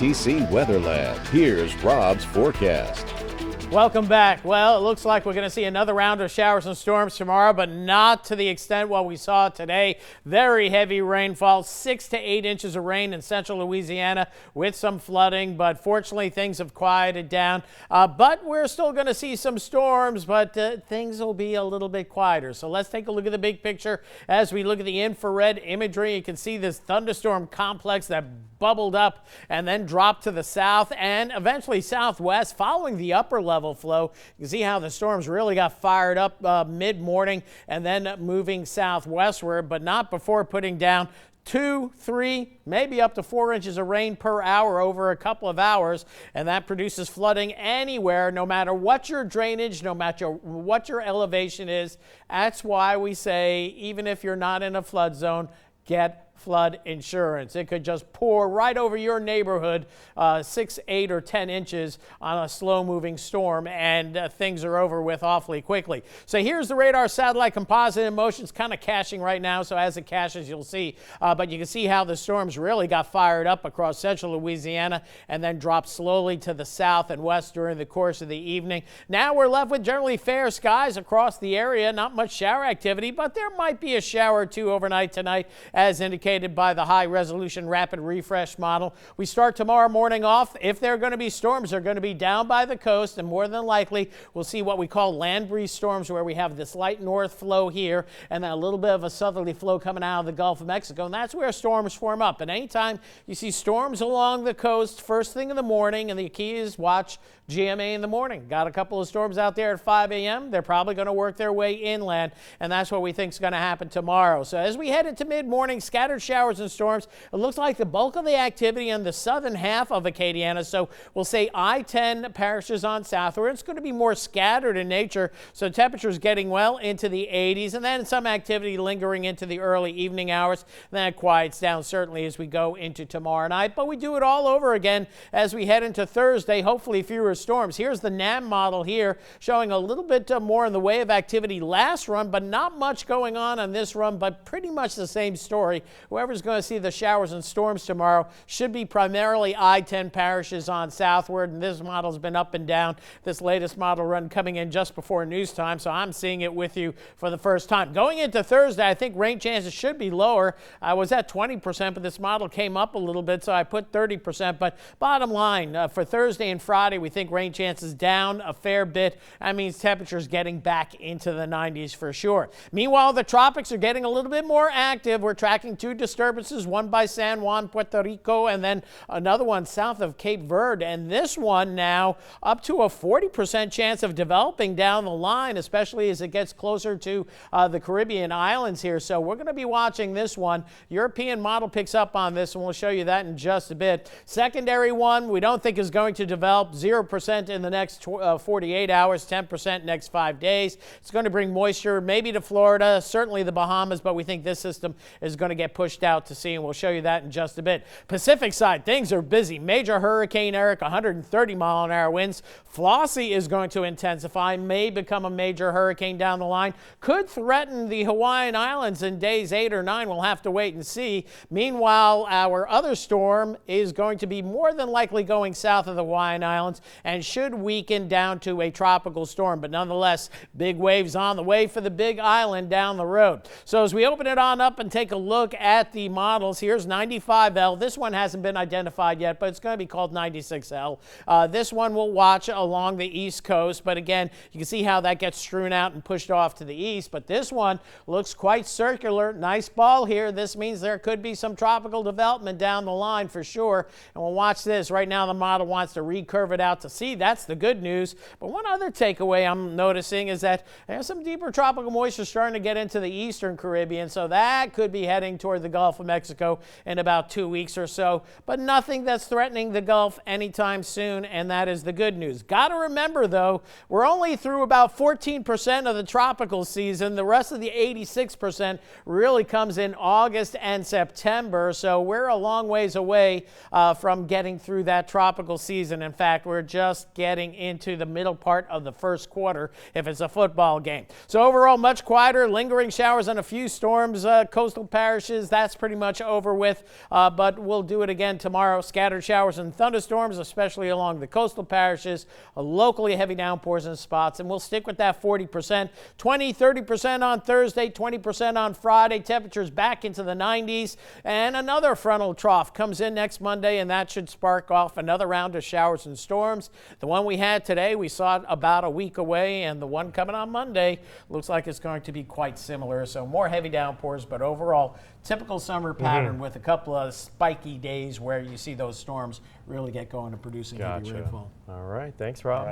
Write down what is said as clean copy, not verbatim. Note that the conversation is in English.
KATC Weather Lab. Here's Rob's forecast. Welcome back. Well, it looks like we're going to see another round of showers and storms tomorrow, but not to the extent what we saw today. Very heavy rainfall, 6 to 8 inches of rain in central Louisiana with some flooding, but fortunately things have quieted down. But we're still going to see some storms, but things will be a little bit quieter. So let's take a look at the big picture as we look at the infrared imagery. You can see this thunderstorm complex that bubbled up and then dropped to the south and eventually southwest following the upper level flow. You can see how the storms really got fired up mid-morning and then moving southwestward, but not before putting down 2, 3, maybe up to 4 inches of rain per hour over a couple of hours, and that produces flooding anywhere, no matter what your drainage, no matter what your elevation is. That's why we say, even if you're not in a flood zone, get flood insurance. It could just pour right over your neighborhood, 6, 8, or 10 inches on a slow-moving storm, and things are over with awfully quickly. So here's the radar satellite composite in motion. It's kind of caching right now, so as it caches, you'll see. But you can see how the storms really got fired up across central Louisiana and then dropped slowly to the south and west during the course of the evening. Now we're left with generally fair skies across the area. Not much shower activity, but there might be a shower or two overnight tonight, as indicated by the high-resolution rapid refresh model. We start tomorrow morning off. If there are going to be storms, they're going to be down by the coast, and more than likely we'll see what we call land breeze storms, where we have this light north flow here and then a little bit of a southerly flow coming out of the Gulf of Mexico, and that's where storms form up. And anytime you see storms along the coast first thing in the morning, and the key is watch GMA in the morning. Got a couple of storms out there at 5 a.m. They're probably going to work their way inland, and that's what we think is going to happen tomorrow. So as we head into mid-morning, scattered showers and storms. It looks like the bulk of the activity in the southern half of Acadiana. So we'll say I-10 parishes on southward. It's going to be more scattered in nature, so temperatures getting well into the 80s, and then some activity lingering into the early evening hours. Then it quiets down certainly as we go into tomorrow night. But we do it all over again as we head into Thursday. Hopefully fewer storms. Here's the NAM model here showing a little bit more in the way of activity last run, but not much going on this run, but pretty much the same story. Whoever's going to see the showers and storms tomorrow should be primarily I-10 parishes on southward, and this model's been up and down. This latest model run coming in just before news time, so I'm seeing it with you for the first time. Going into Thursday, I think rain chances should be lower. I was at 20%, but this model came up a little bit, so I put 30%. But bottom line, for Thursday and Friday, we think rain chances down a fair bit. That means temperatures getting back into the 90s for sure. Meanwhile, the tropics are getting a little bit more active. We're tracking 2 disturbances, one by San Juan, Puerto Rico, and then another one south of Cape Verde. And this one now up to a 40% chance of developing down the line, especially as it gets closer to the Caribbean islands here. So we're going to be watching this one. European model picks up on this, and we'll show you that in just a bit. Secondary one we don't think is going to develop. 0% in the next 48 hours, 10% next 5 days. It's going to bring moisture maybe to Florida, certainly the Bahamas, but we think this system is going to get pushed out to sea, and we'll show you that in just a bit. Pacific side, things are busy. Major Hurricane Eric, 130-mile-an-hour winds. Flossie is going to intensify, may become a major hurricane down the line, could threaten the Hawaiian Islands in days 8 or 9. We'll have to wait and see. Meanwhile, our other storm is going to be more than likely going south of the Hawaiian Islands and should weaken down to a tropical storm. But nonetheless, big waves on the way for the Big Island down the road. So as we open it on up and take a look at the models, here's 95L. This one hasn't been identified yet, but it's going to be called 96L. This one we'll watch along the east coast, but again, you can see how that gets strewn out and pushed off to the east. But this one looks quite circular. Nice ball here. This means there could be some tropical development down the line for sure. And we'll watch this. Right now the model wants to recurve it out to sea. That's the good news. But one other takeaway I'm noticing is that there's some deeper tropical moisture starting to get into the eastern Caribbean, so that could be heading toward the Gulf of Mexico in about 2 weeks or so. But nothing that's threatening the Gulf anytime soon, and that is the good news. Got to remember, though, we're only through about 14% of the tropical season. The rest of the 86% really comes in August and September, so we're a long ways away from getting through that tropical season. In fact, we're just getting into the middle part of the first quarter if it's a football game. So overall, much quieter, lingering showers on a few storms, coastal parishes, that's pretty much over with, but we'll do it again tomorrow. Scattered showers and thunderstorms, especially along the coastal parishes, locally heavy downpours in spots, and we'll stick with that 40%, 20-30% on Thursday, 20% on Friday. Temperatures back into the 90s, and another frontal trough comes in next Monday, and that should spark off another round of showers and storms. The one we had today, we saw it about a week away, and the one coming on Monday looks like it's going to be quite similar. So more heavy downpours, but overall typical summer pattern with a couple of spiky days where you see those storms really get going and producing heavy rainfall. All right, thanks, Rob.